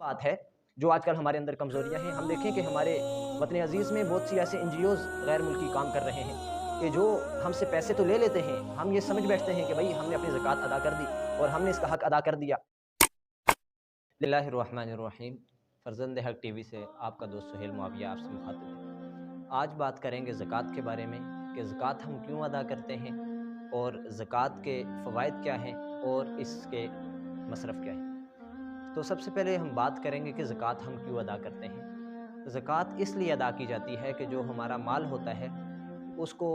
بات ہے جو آج کل ہمارے اندر کمزوریاں ہیں۔ ہم دیکھیں کہ ہمارے وطن عزیز میں بہت سی ایسے NGOs غیر ملکی کام کر رہے ہیں کہ جو ہم سے پیسے تو لے لیتے ہیں، ہم یہ سمجھ بیٹھتے ہیں کہ بھئی ہم نے اپنی زکوٰۃ ادا کر دی اور ہم نے اس کا حق ادا کر دیا۔ بسم اللہ الرحمن الرحیم، فرزند حق ٹی وی سے آپ کا دوست سہیل معاویہ آپ سے مخاطب ہے۔ آج بات کریں گے زکوٰۃ کے بارے میں کہ زکوٰۃ ہم کیوں ادا کرتے ہیں اور زکوٰۃ کے فوائد کیا ہیں اور اس کے مصرف کیا ہیں۔ تو سب سے پہلے ہم بات کریں گے کہ زکوٰۃ ہم کیوں ادا کرتے ہیں۔ زکوٰۃ اس لیے ادا کی جاتی ہے کہ جو ہمارا مال ہوتا ہے اس کو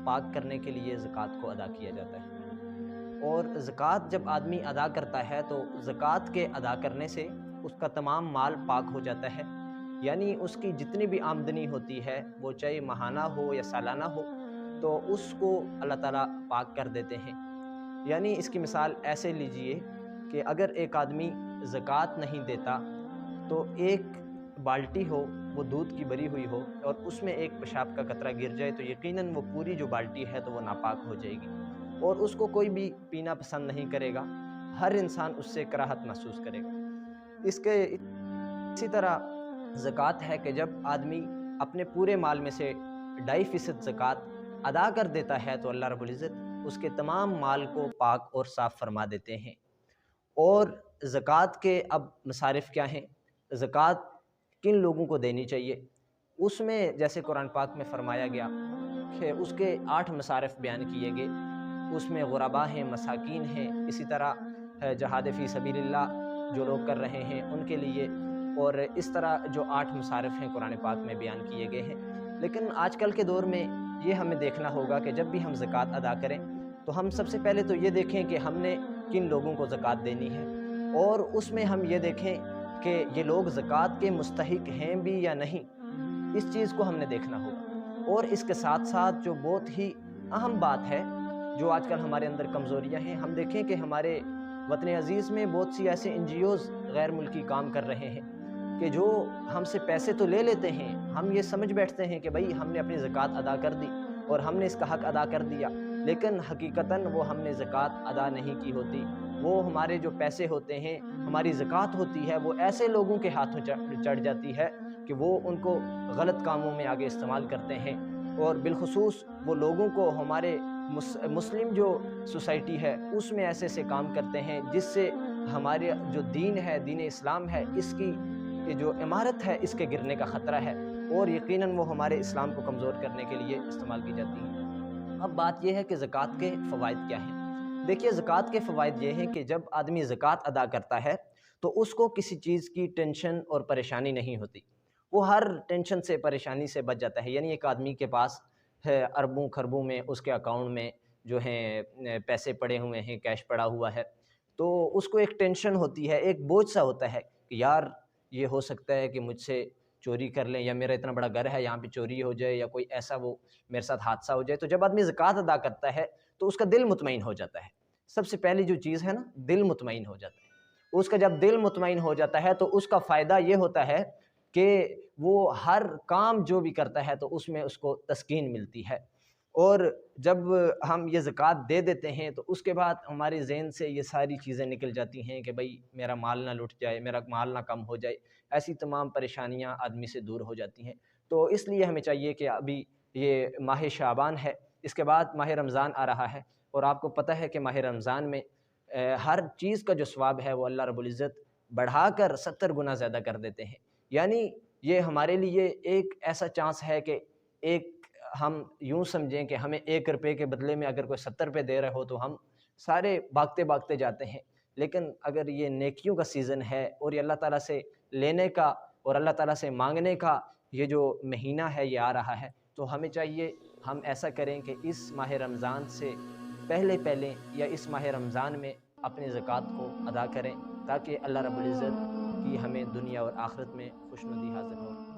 پاک کرنے کے لیے زکوٰۃ کو ادا کیا جاتا ہے، اور زکوٰۃ جب آدمی ادا کرتا ہے تو زکوٰۃ کے ادا کرنے سے اس کا تمام مال پاک ہو جاتا ہے، یعنی اس کی جتنی بھی آمدنی ہوتی ہے وہ چاہے ماہانہ ہو یا سالانہ ہو تو اس کو اللہ تعالیٰ پاک کر دیتے ہیں۔ یعنی اس کی مثال ایسے لیجئے کہ اگر ایک آدمی زکوٰۃ نہیں دیتا تو ایک بالٹی ہو وہ دودھ کی بری ہوئی ہو اور اس میں ایک پیشاب کا قطرہ گر جائے تو یقیناً وہ پوری جو بالٹی ہے تو وہ ناپاک ہو جائے گی اور اس کو کوئی بھی پینا پسند نہیں کرے گا، ہر انسان اس سے کراہت محسوس کرے گا۔ اسی طرح زکوٰۃ ہے کہ جب آدمی اپنے پورے مال میں سے 2.5% زکوٰۃ ادا کر دیتا ہے تو اللہ رب العزت اس کے تمام مال کو پاک اور صاف فرما دیتے ہیں۔ اور زکوٰۃ کے اب مصارف کیا ہیں، زکوٰۃ کن لوگوں کو دینی چاہیے، اس میں جیسے قرآن پاک میں فرمایا گیا کہ اس کے 8 مصارف بیان کیے گئے، اس میں غرباء ہیں، مساکین ہیں، اسی طرح جہاد فی سبیل اللہ جو لوگ کر رہے ہیں ان کے لیے، اور اس طرح جو 8 مصارف ہیں قرآن پاک میں بیان کیے گئے ہیں۔ لیکن آج کل کے دور میں یہ ہمیں دیکھنا ہوگا کہ جب بھی ہم زکوٰۃ ادا کریں تو ہم سب سے پہلے تو یہ دیکھیں کہ ہم نے کن لوگوں کو زکوٰۃ دینی ہے، اور اس میں ہم یہ دیکھیں کہ یہ لوگ زکوٰۃ کے مستحق ہیں بھی یا نہیں، اس چیز کو ہم نے دیکھنا ہوگا۔ اور اس کے ساتھ ساتھ جو بہت ہی اہم بات ہے جو آج کل ہمارے اندر کمزوریاں ہیں، ہم دیکھیں کہ ہمارے وطن عزیز میں بہت سی ایسے NGOs غیر ملکی کام کر رہے ہیں کہ جو ہم سے پیسے تو لے لیتے ہیں، ہم یہ سمجھ بیٹھتے ہیں کہ بھئی ہم نے اپنی زکوٰۃ ادا کر دی اور ہم نے اس کا حق ادا کر دیا، لیکن حقیقتاً وہ ہم نے زکوٰۃ ادا نہیں کی ہوتی۔ وہ ہمارے جو پیسے ہوتے ہیں، ہماری زکوٰۃ ہوتی ہے، وہ ایسے لوگوں کے ہاتھوں چڑھ جاتی ہے کہ وہ ان کو غلط کاموں میں آگے استعمال کرتے ہیں، اور بالخصوص وہ لوگوں کو ہمارے مسلم جو سوسائٹی ہے اس میں ایسے ایسے کام کرتے ہیں جس سے ہمارے جو دین ہے، دین اسلام ہے، اس کی جو عمارت ہے اس کے گرنے کا خطرہ ہے، اور یقیناً وہ ہمارے اسلام کو کمزور کرنے کے لیے استعمال کی جاتی ہیں۔ اب بات یہ ہے کہ زکوٰۃ کے فوائد کیا ہیں۔ دیکھیے زکوٰۃ کے فوائد یہ ہیں کہ جب آدمی زکوٰۃ ادا کرتا ہے تو اس کو کسی چیز کی ٹینشن اور پریشانی نہیں ہوتی، وہ ہر ٹینشن سے پریشانی سے بچ جاتا ہے۔ یعنی ایک آدمی کے پاس ہے اربوں خربوں میں اس کے اکاؤنٹ میں جو ہیں پیسے پڑے ہوئے ہیں، کیش پڑا ہوا ہے، تو اس کو ایک ٹینشن ہوتی ہے، ایک بوجھ سا ہوتا ہے کہ یار یہ ہو سکتا ہے کہ مجھ سے چوری کر لیں، یا میرا اتنا بڑا گھر ہے یہاں پہ چوری ہو جائے، یا کوئی ایسا وہ میرے ساتھ حادثہ ہو جائے۔ تو جب آدمی زکوٰۃ ادا کرتا ہے تو اس کا دل مطمئن ہو جاتا ہے۔ سب سے پہلی جو چیز ہے نا، دل مطمئن ہو جاتا ہے۔ اس کا جب دل مطمئن ہو جاتا ہے تو اس کا فائدہ یہ ہوتا ہے کہ وہ ہر کام جو بھی کرتا ہے تو اس میں اس کو تسکین ملتی ہے، اور جب ہم یہ زکوٰۃ دے دیتے ہیں تو اس کے بعد ہمارے ذہن سے یہ ساری چیزیں نکل جاتی ہیں کہ بھئی میرا مال نہ لٹ جائے، میرا مال نہ کم ہو جائے، ایسی تمام پریشانیاں آدمی سے دور ہو جاتی ہیں۔ تو اس لیے ہمیں چاہیے کہ ابھی یہ ماہ شعبان ہے، اس کے بعد ماہ رمضان آ رہا ہے، اور آپ کو پتہ ہے کہ ماہ رمضان میں ہر چیز کا جو ثواب ہے وہ اللہ رب العزت بڑھا کر 70 گنا زیادہ کر دیتے ہیں۔ یعنی یہ ہمارے لیے ایک ایسا چانس ہے کہ ایک ہم یوں سمجھیں کہ ہمیں 1 روپے کے بدلے میں اگر کوئی 70 روپے دے رہے ہو تو ہم سارے بھاگتے بھاگتے جاتے ہیں، لیکن اگر یہ نیکیوں کا سیزن ہے اور یہ اللہ تعالیٰ سے لینے کا اور اللہ تعالیٰ سے مانگنے کا یہ جو مہینہ ہے یہ آ رہا ہے، تو ہمیں چاہیے ہم ایسا کریں کہ اس ماہ رمضان سے پہلے یا اس ماہ رمضان میں اپنی زکوٰۃ کو ادا کریں، تاکہ اللہ رب العزت کی ہمیں دنیا اور آخرت میں خوشنودی حاصل ہو۔